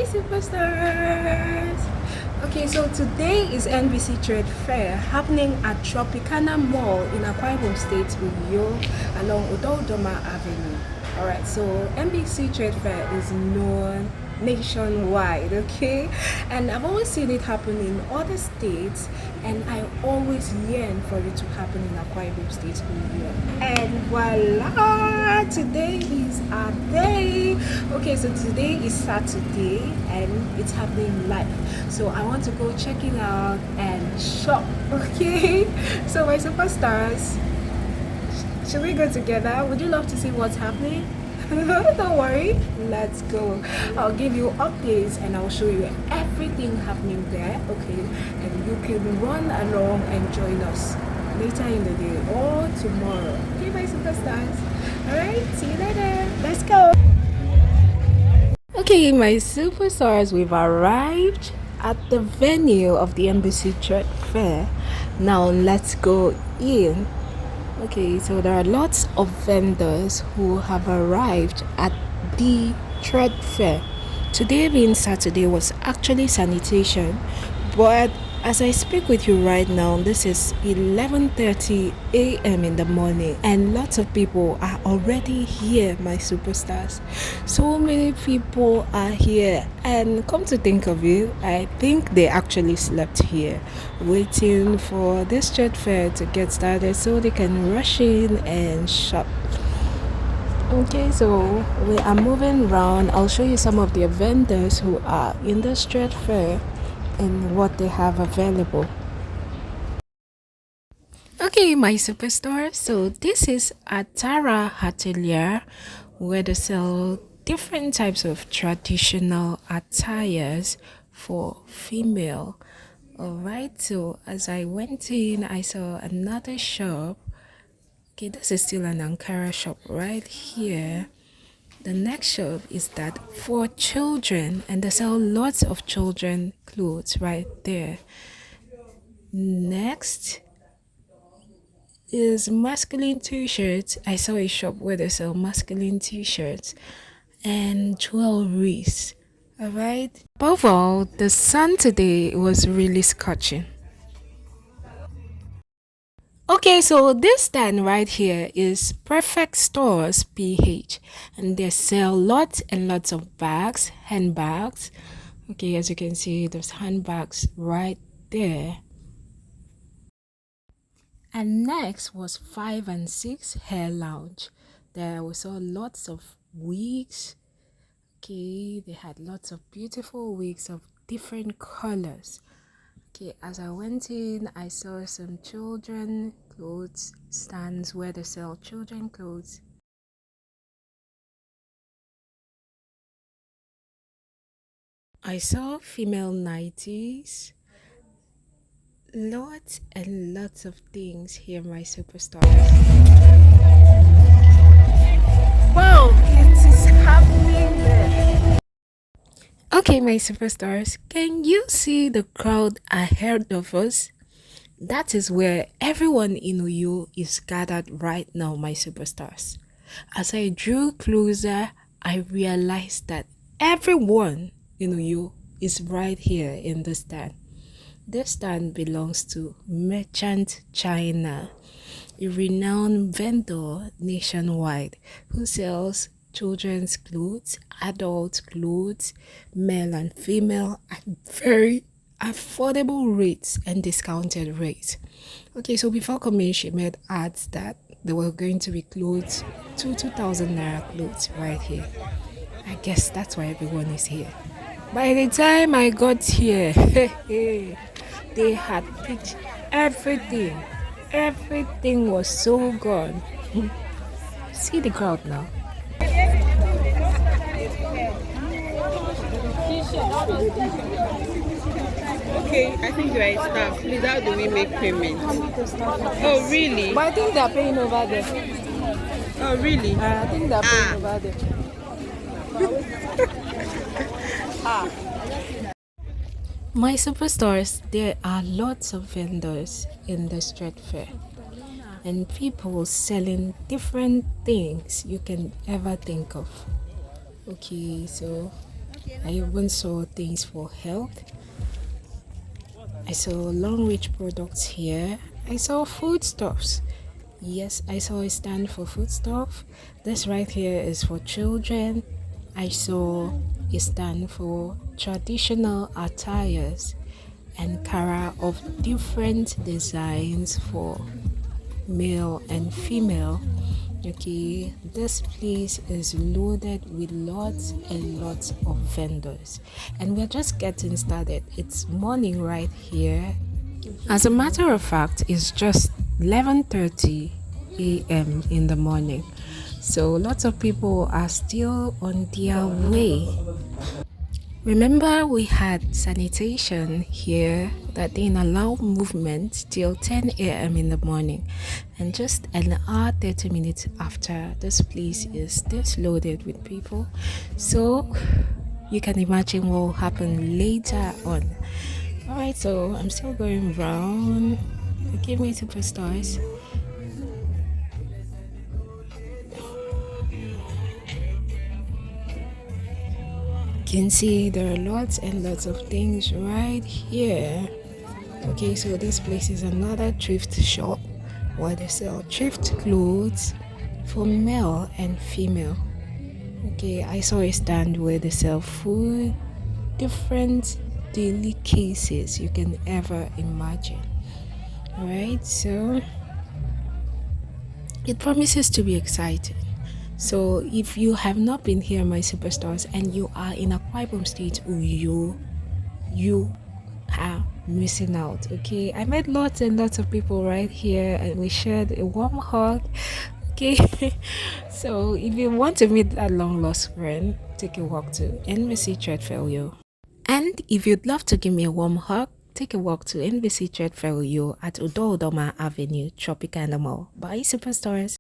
superstars. Okay, so today is NBC Trade Fair happening at Tropicana Mall in Akwa Ibom State, Uyo, along Udodoma Avenue. Alright, so NBC Trade Fair is known nationwide, okay? And I've always seen it happen in other states, and I always yearn for it to happen in Akwa Ibom State, Uyo. And voila! Today is our day. Okay, so today is Saturday and it's happening live. So I want to go check it out and shop. Okay, so my superstars, should we go together? Would you love to see what's happening? Don't worry, let's go. I'll give you updates and I'll show you everything happening there. Okay, and you can run along and join us later in the day or tomorrow. Okay, my superstars. All right, see you later. Let's go. Okay, my superstars, we've arrived at the venue of the NBC Trade Fair. Now let's go in. Okay, so there are lots of vendors who have arrived at the trade fair. Today being Saturday was actually sanitation, but as I speak with you right now, this is 11:30 a.m. in the morning and lots of people are already here, my superstars. So many people are here, and come to think of it, I think they actually slept here waiting for this trade fair to get started so they can rush in and shop. Okay, so we are moving around. I'll show you some of the vendors who are in the trade fair and what they have available. Okay, my superstore. So this is Atara Atelier, where they sell different types of traditional attires for female. Alright, so as I went in, I saw another shop. Okay, this is still an Ankara shop right here. The next shop is that for children, and they sell lots of children clothes right there. Next is masculine t-shirts. I saw a shop where they sell masculine t-shirts and jewelries. All right. Above all, the sun today was really scorching. Okay, so this stand right here is Perfect Stores PH, and they sell lots and lots of bags, handbags. Okay, as you can see, there's handbags right there. And next was 5 and 6 Hair Lounge. There we saw lots of wigs. Okay, they had lots of beautiful wigs of different colors. Okay, as I went in, I saw some children clothes stands where they sell children clothes. I saw female nighties. Lots and lots of things here, my superstars. Wow, it is happening there. Okay, my superstars, can you see the crowd ahead of us? That is where everyone in Uyo is gathered right now, my superstars. As I drew closer, I realized that everyone in Uyo is right here in the stand. This stand belongs to Merchant China, a renowned vendor nationwide who sells children's clothes, adult clothes, male and female at very affordable rates and discounted rates. Okay, so before coming, she made ads that there were going to be clothes, 2,000 naira clothes right here. I guess that's why everyone is here. By the time I got here, they had picked everything. Everything was so gone. See the crowd now. Okay, I think you are a staff. Please, how do we make payment? Oh, really? But I think they're paying over there. Oh, really? I think they're paying over there. My superstores, there are lots of vendors in the street fair and people selling different things you can ever think of. Okay, so I even saw things for health. I saw long reach products here. I saw foodstuffs. Yes, I saw a stand for foodstuff. This right here is for children. I saw a stand for traditional attires and cara of different designs for male and female. Okay, this place is loaded with lots and lots of vendors, and we're just getting started. It's morning right here. As a matter of fact, it's just 11:30 a.m. in the morning, so lots of people are still on their way. Remember, we had sanitation here that didn't allow movement till 10 a.m. in the morning, and just an hour 30 minutes after, this place is this loaded with people. So you can imagine what will happen later on. Alright, so I'm still going round. Give me superstars. You can see there are lots and lots of things right here. Okay, so this place is another thrift shop where they sell thrift clothes for male and female. Okay, I saw a stand where they sell food, different daily cases you can ever imagine. Alright, so it promises to be exciting. So if you have not been here, my superstars, and you are in a Ibom State, you are missing out. Okay, I met lots and lots of people right here, and we shared a warm hug. Okay, so if you want to meet that long lost friend, take a walk to NBC Trade Failure. And if you'd love to give me a warm hug, take a walk to NBC Trade Failure at Udo Udoma Avenue, Tropicana Mall. Bye, superstars.